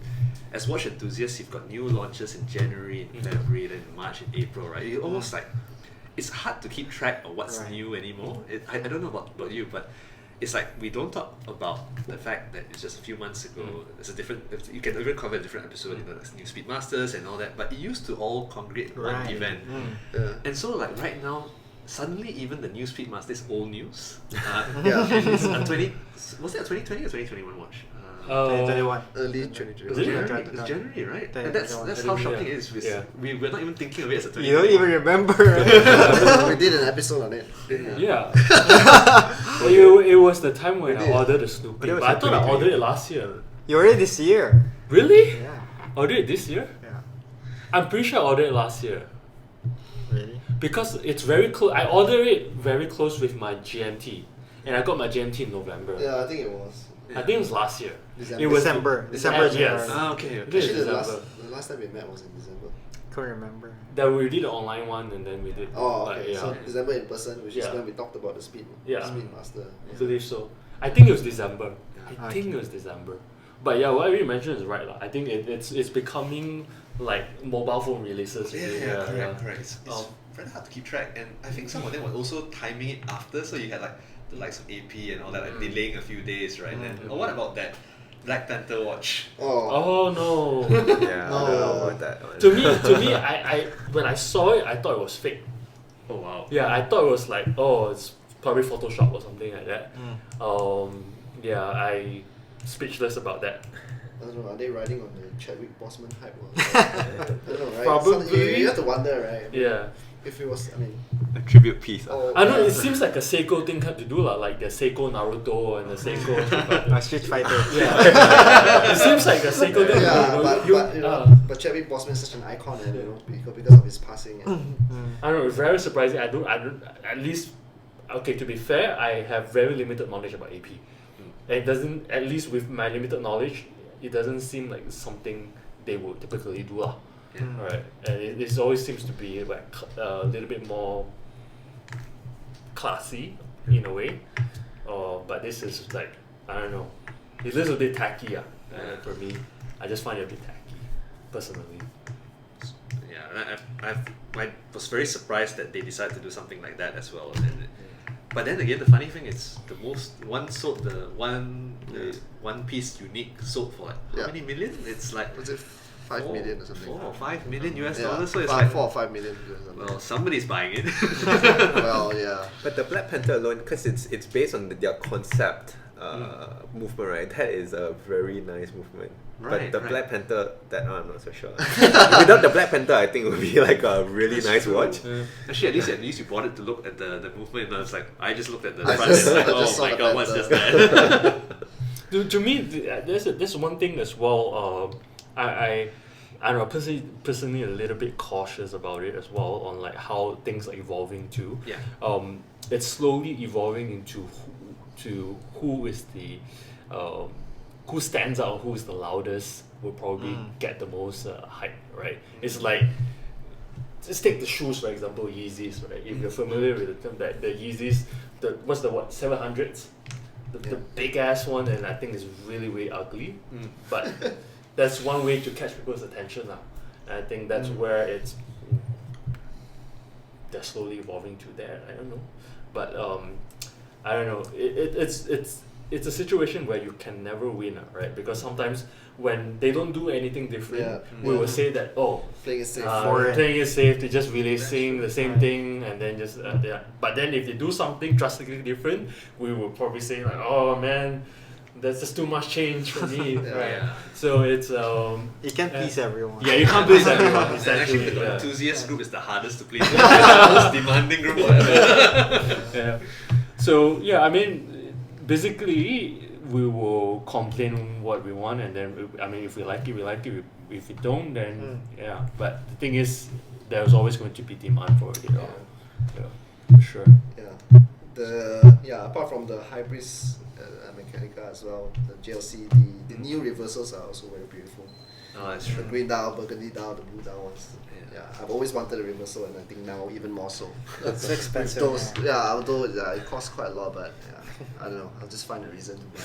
as watch enthusiasts, you've got new launches in January, in February, then in March, in April, right? You almost like, it's hard to keep track of what's Right. new anymore. I don't know about you, but it's like we don't talk about the fact that it's just a few months ago. There's a different. You can even cover a different episode, you know, there's new Speedmasters and all that. But it used to all congregate in one Right. event, Yeah. and so like right now, suddenly even the new Speedmaster is old news. Yeah. And it's a 20. Was it a 2020 or 2021 watch? 2021. Early It's 2020. January. It's January, right? And that's 2021. how shocking Yeah. it is. Yeah. We're not even thinking of it as a 2021. You don't even remember. We did an episode on it. Didn't we? Yeah. Well, it was the time when We I did. ordered the Snoopy, But it was but I in thought I 2020. ordered it last year. You already this year. Really? Yeah. Ordered it this year? Yeah. I'm pretty sure I ordered it last year. Really? Because it's very close. I ordered it very close with my GMT, and I got my GMT in November. Yeah, I think it was. I think it was last year. December. It was December. December, January. yes. Ah, okay. It is Actually, the December. last time we met was in December. Can't remember. That we did the online one, and then we did. Oh, like, okay. yeah, So December in person, which is Yeah. when we talked about the Yeah. Speedmaster. I believe so. I think it was December. I Okay. think it was December. But yeah, what you mentioned is right, lah. I think it's becoming like mobile phone releases. Yeah, correct. It's Um, very hard to keep track, and I think some of them were also timing it after, so you had like the likes of AP and all that, like delaying a few days, right? And what about that Black Panther watch? Oh. Oh no. Yeah, I don't know about that one. to me, I when I saw it, I thought it was fake. Oh wow. Yeah, I thought it was like, oh, it's probably Photoshop or something like that. Yeah, I speechless about that. I don't know, are they riding on the Chadwick Boseman hype? Or I don't know, right? Probably. You have to wonder, right? Yeah. If it was, I mean, A tribute piece. oh, I know it seems like a Seiko thing had to do like the Seiko Naruto and the Seiko. Street Fighter. Yeah. It seems like a Seiko thing. Yeah, but you know, but Chadwick Boseman is such an icon, and you know, because of his passing. And, I don't know, it's very surprising. I don't at least okay, to be fair, I have very limited knowledge about AP. And it doesn't, at least with my limited knowledge, it doesn't seem like something they would typically do lah. Right, and it always seems to be like a little bit more classy in a way, but this is like, I don't know, it's a little bit tacky for me. I just find it a bit tacky, personally. Yeah, I was very surprised that they decided to do something like that as well. But then again, the funny thing is, the one piece unique sold for like how Yeah. many million? It's like was it 5 million or something? 4 or 5 million US Yeah, dollars. So it's 4 like, or 5 million US well, dollars. somebody's buying it. Well, yeah. But the Black Panther alone, because it's based on their concept movement, right? That is a very nice movement. Right, but the right. Black Panther, that one I'm not so sure. Without the Black Panther, I think it would be like a really nice watch. Actually, at least you bothered to look at the movement, and I was like, I just looked at the I front just- and like, I just oh saw my the god, what's panther. just that? To me, there's one thing as well. I don't know, personally a little bit cautious about it as well on like how things are evolving too. Yeah. It's slowly evolving into who is the who stands out, who is the loudest, will probably get the most hype, right? It's like, just take the shoes for example, Yeezys, right? If you're familiar with the term, that the Yeezys, what's the 700s, the big ass one, and I think it's really ugly, but that's one way to catch people's attention now. And I think that's where they're slowly evolving to that. I don't know, but I don't know. It's a situation where you can never win, right? Because sometimes when they don't do anything different, we will say that Playing it safe. playing it safe, they're just releasing the same thing, and then just But then if they do something drastically different, we will probably say like, oh man, that's just too much change for me, right? Yeah. So it's You can't please everyone. yeah, you can't please everyone. And actually, Exactly. the enthusiast group is the hardest to please. The most demanding group. Yeah. So yeah, I mean, basically, we will complain what we want, and then if we like it, we like it. If we don't, then yeah. But the thing is, there's always going to be demand for it. Yeah, for sure. Apart from the hybrids Mechanica as well, the GLC, the new reversals are also very beautiful. Oh, that's The true. green dial, burgundy dial, the blue dial ones. Yeah, I've always wanted a reversal, and I think now even more so. It's expensive. Those, although it costs quite a lot, but I don't know. I'll just find a reason to buy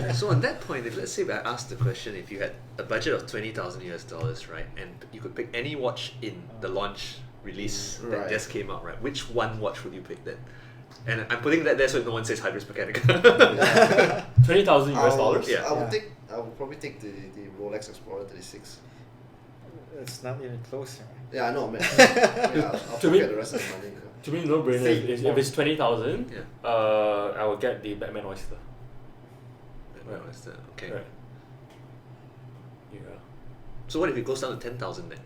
it. So on that point, if let's say I asked the question, if you had a budget of $20,000, right, and you could pick any watch in the launch release that Right. just came out, right, which one watch would you pick then? And I'm putting that there so no one says Hybris Mechanica. $20,000 US. Yeah. I would probably take the Rolex Explorer 36. It's not even close. Right? Yeah, I know, man. I'll To me- forget the rest of the money. To me, no brainer. Same. If it's 20,000, Yeah. I will get the Batman Oyster. Right. What's that? Okay. Right. Yeah. So what if it goes down to 10,000 then?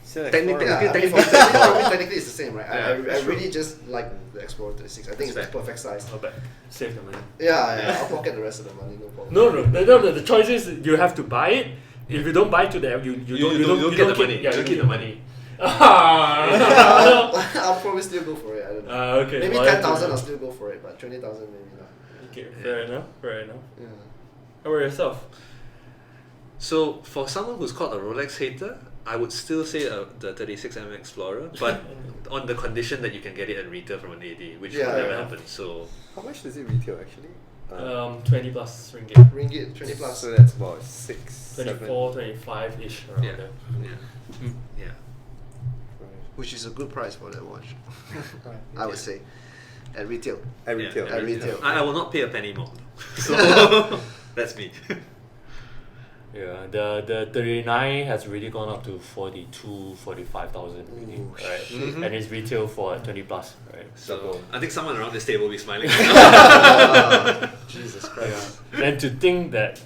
Still Technically- Explorer. Technically it's the same, right? Yeah, I that's true. really just like the Explorer 36. I think That's it's the perfect size. Not bad. Save the money. Yeah, I'll pocket the rest of the money, no problem. No. The choice is you have to buy it. If you don't buy it to them, you don't get the money. Yeah, You you keep keep the the money. Ah. I'll probably still go for it. I don't know. Okay. Maybe loyalty. 10,000 I'll still go for it, but 20,000 maybe not. Okay, fair enough. Yeah. How about yourself? So for someone who's called a Rolex hater, I would still say the 36mm Explorer, but on the condition that you can get it at retail from an AD, which Yeah, will never yeah. happen. So How much does it retail actually? 20 plus ringgit. Ringgit, 20 plus. So that's about 6, 24, 25 ish around yeah, there. yeah, yeah. Which is a good price for that watch, Right. I would say. At retail. At retail. At retail. I will not pay a penny more. So that's me. Yeah, the 39 has really gone up to 45,000 really, Ooh, right? shit. And it's retail for 20 plus, right? So I think someone around this table will be smiling. Right now. Jesus Christ. And to think that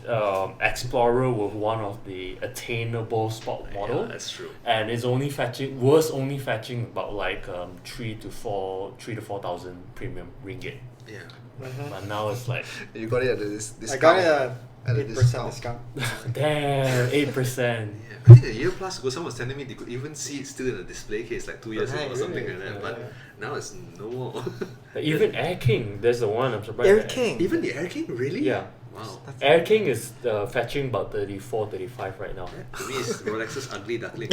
Explorer was one of the attainable sport model, Yeah, that's true. and it's only fetching about like 3 to 4,000 premium ringgit. Yeah. But now it's like You got it at this I got it At a 8% discount. discount. damn 8%. Yeah, I think a year plus ago, someone was telling me they could even see it still in a display case like 2 years ago Right, or something really? like that. But now it's no more. But even Air King, there's the one I'm surprised. Air at. King. Even the Air King, really? Yeah. Wow. Air King is fetching about 34, 35 right now. To me, it's Rolex's ugly duckling.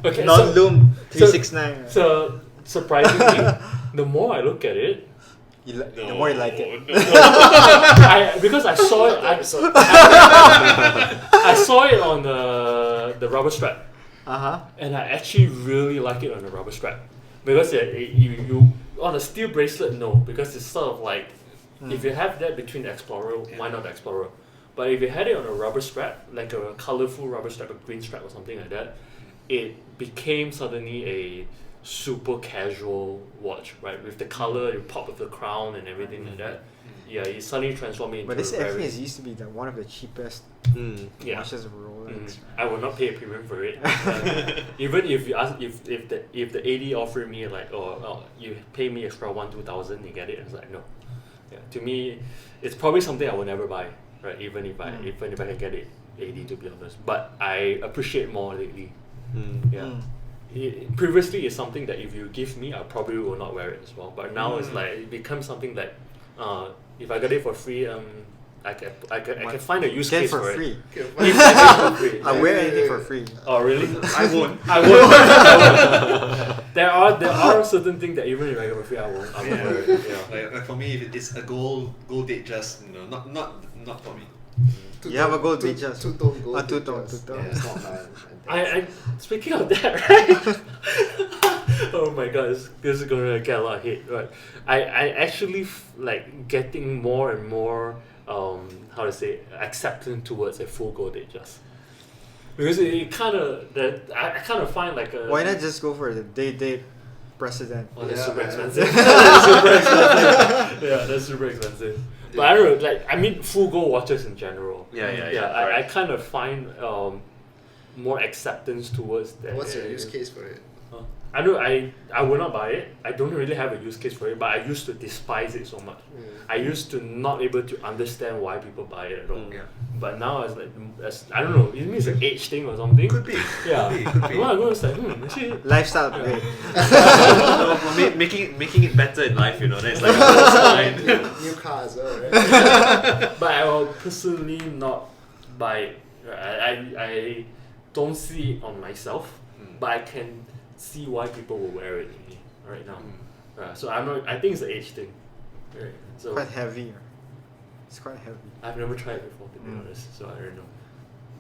Okay, Non-loom 369. so surprisingly, the more I look at it, The more you like it. because I saw it, I saw it on the rubber strap, and I actually really like it on the rubber strap because you on a steel bracelet, no, because it's sort of like if you have that between the Explorer, why not the Explorer? But if you had it on a rubber strap, like a colorful rubber strap, a green strap or something like that, it became suddenly a super casual watch, right? With the color, you pop with the crown and everything like that. Yeah, it suddenly transformed me into But this a very... actually used to be one of the cheapest Yeah. watches of Rolex. I will not pay a premium for it. Even if you ask, if the AD offered me like, you pay me extra 2,000, you get it. It's like no. Yeah, to me, it's probably something I will never buy. Right, even if I can get it 80 to be honest, but I appreciate more lately. Yeah. Previously, it's something that if you give me, I probably will not wear it as well. But now it's like it becomes something that if I get it for free, I can find a use Get case for for free. it. If I get it for free. I wear anything for free. Oh really? I won't. I won't. There are certain things that even if I get for free, I won't wear it. Yeah. Like for me, if it's a gold date, just not for me. You have a gold beach just. Two-tone gold. Two-tone. Yeah, it's not mine. I speaking of that, right? Oh my god, this is gonna get a lot of hate, right? I actually like getting more and more how to say acceptance towards a full gold just because it kind of that I kind of find like a Why not just go for the day president? oh, that's Yeah, super man. expensive. That's super expensive. Yeah, that's super expensive. But I don't know, like I mean full gold watches in general. I kind of find more acceptance towards that. What's your use case for it? I know I will not buy it. I don't really have a use case for it, but I used to despise it so much. I used to not able to understand why people buy it at all. But now it's like I don't know. It means it's an age thing or something. Could be. Yeah. Could be. Well, I go it's like actually. Lifestyle upgrade. making it better in life, that's like a plus sign. New car as well, right? But I will personally not buy it. I don't see it on myself, but I can see why people will wear it right now. So I think it's an age thing. Right. So Quite heavy. It's quite heavy. I've never tried it before to be honest, so I don't know.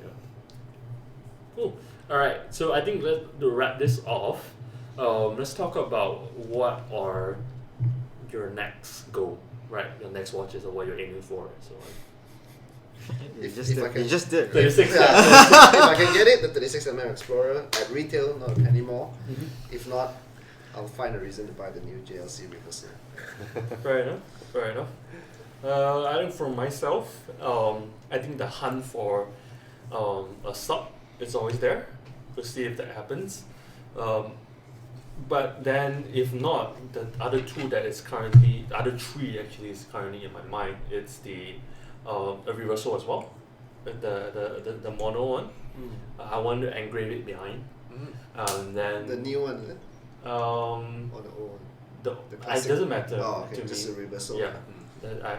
Yeah. Cool. Alright, so I think to wrap this off, let's talk about what are your next goal, right? Your next watches or what you're aiming for and so on. You If just did. 36 if I can get it, the 36mm Explorer at retail, not a penny more. If not, I'll find a reason to buy the new JLC reversal. Fair enough. I think for myself, I think the hunt for a sub is always there to see if that happens. But then if not, the other three actually is currently in my mind. It's the a reversal as well, the mono one. I want to engrave it behind. Then The new one, is it? Or the old one? The it classic? doesn't matter Oh, okay, to just me. a reversal. Yeah,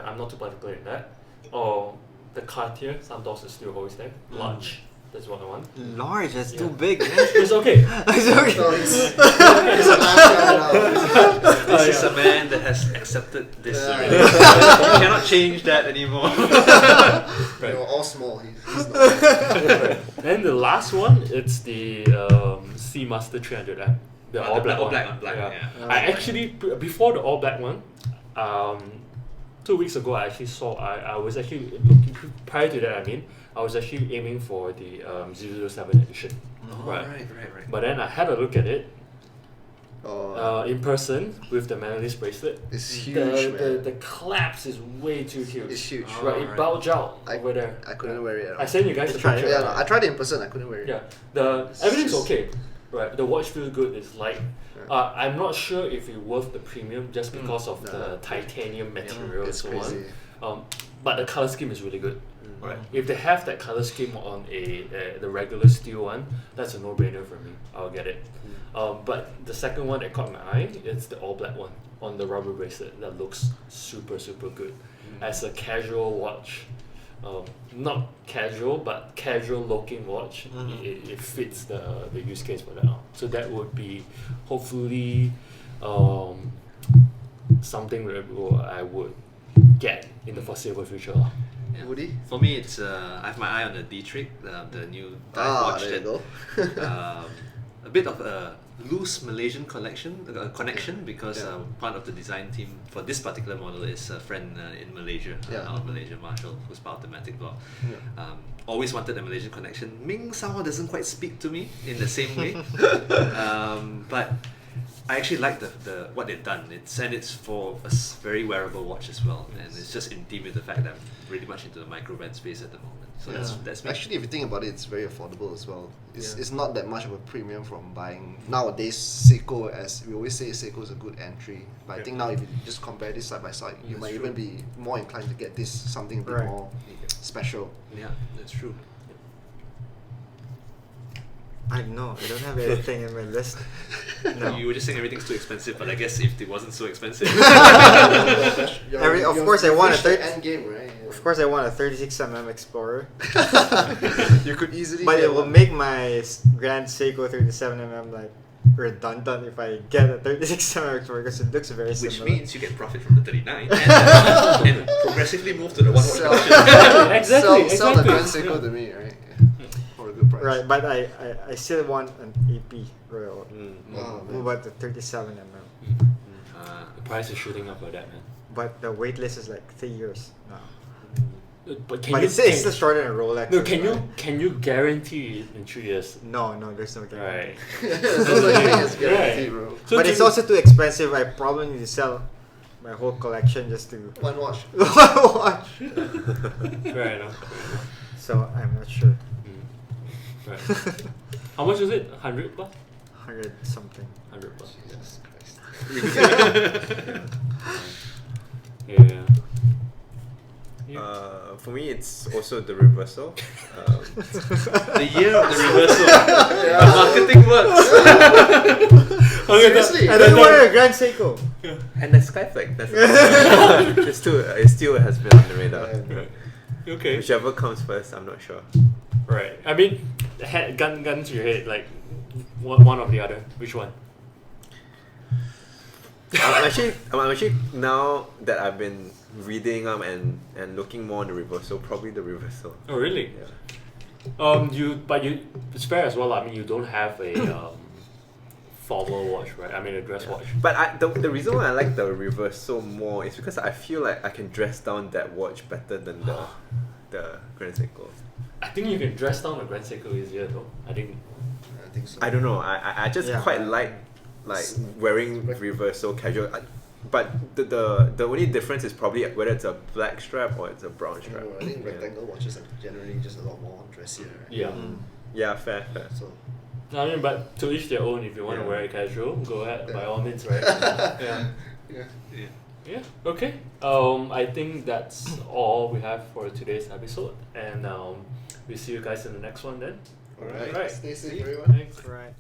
I'm not too particular in that. Or the Cartier, Santos is still always there. Large, that's what I want. Large, that's too Yeah. big, man. It's okay. It's okay. No, it's a lifestyle now. This is a man that has accepted this Yeah. already. You cannot change that anymore. You know, all small. He's not. Right. Then the last one, it's the Seamaster 300M. The all black one. Yeah. I actually before the all black one, 2 weeks ago I actually saw I was actually looking prior to that I was actually aiming for the 007 edition. Right. But then I had a look at it Oh, in person with the Manalist bracelet. it's huge, The man. collapse is way too huge. It's huge. Right, it bulged out I- over there. I couldn't wear it at all. I sent you guys the Try it. picture. Yeah, no, I tried it in person. I couldn't wear it. Yeah, everything's okay. Right, the watch feels good. It's light. I'm not sure if it's worth the premium just because of the Nah. titanium material and It's so crazy. on. But the color scheme is really good. Right. If they have that color scheme on the regular steel one, that's a no-brainer for me. I'll get it. But the second one that caught my eye, it's the all black one on the rubber bracelet that looks super good. As a casual watch, not casual but casual looking watch, it fits the use case for that. So that would be hopefully something that I would get in the foreseeable future. Yeah. Woody? For me, it's I have my eye on the D-Trick, the new dive watch there you that go. a bit of a loose Malaysian connection because part of the design team for this particular model is a friend in Malaysia, out of Malaysia, Marshall, who's part of the Matic blog. Always wanted a Malaysian connection. Ming somehow doesn't quite speak to me in the same way, but I actually like the what they've done. It's for a very wearable watch as well, and it's just in theme with the fact that I'm really much into the micro band space at the moment. So that's me. Actually, if you think about it, it's very affordable as well. It's not that much of a premium from buying nowadays Seiko. As we always say, Seiko is a good entry. But I think now if you just compare this side by side, you might even be more inclined to get this something a bit more special. Yeah, that's true. I know. I don't have anything in my list. No. You were just saying everything's too expensive, but I guess if it wasn't so expensive. Of course I want a third third- end game, right? Yeah. Of course, I want a 36mm Explorer, You could easily. but get it will one. make my Grand Seiko 37mm like redundant if I get a 36mm Explorer because it looks very Which similar. means you can profit from the 39 and progressively move to the one watch Sell- collection. Exactly, Sell the exactly. Grand Seiko to me, right? Yeah. For a good price. Right, but I still want an AP Royal, Oh, man. but the 37mm. The price is shooting up for that, man. But the wait list is like 3 years now. But can But you? it's still shorter than Rolex. No, can you guarantee it in 3 years? No, there's no guarantee. Right. There's no such thing as guarantee, Right. bro. So But do it's you- also too expensive. I probably need to sell my whole collection just to One watch. watch. Fair enough. So I'm not sure. Right. How much is it? 100 bucks? 100 something. 100 bucks. Jesus Christ. Yeah. For me, it's also the reversal. The year of the reversal. The marketing works. Seriously? And then you want a Grand Seiko. And the Skyflag. That's it still has been on the radar. Right. Okay. Whichever comes first, I'm not sure. Right. I mean, gun to your head, like one or the other. Which one? I'm actually now that I've been reading up and looking more on the reversal, probably the reversal. Oh, really? Yeah. It's fair as well. I mean, you don't have a formal watch, right? I mean, a dress watch. But the reason why I like the reversal more is because I feel like I can dress down that watch better than the Grand Seiko. I think you can dress down a Grand Seiko easier, though. I think. I think so. I don't know. I just Yeah. quite like wearing reversal casual. But the only difference is probably whether it's a black strap or it's a brown strap. I think rectangle watches are generally just a lot more dressier, right? Yeah. Yeah, fair. So I mean, but to each their own. If you want to Yeah. wear it casual, go ahead by all means, right? Yeah. yeah. Yeah. Okay. I think that's all we have for today's episode, and we'll see you guys in the next one then. Alright. Alright. Stay safe, See you. everyone. Thanks. Right.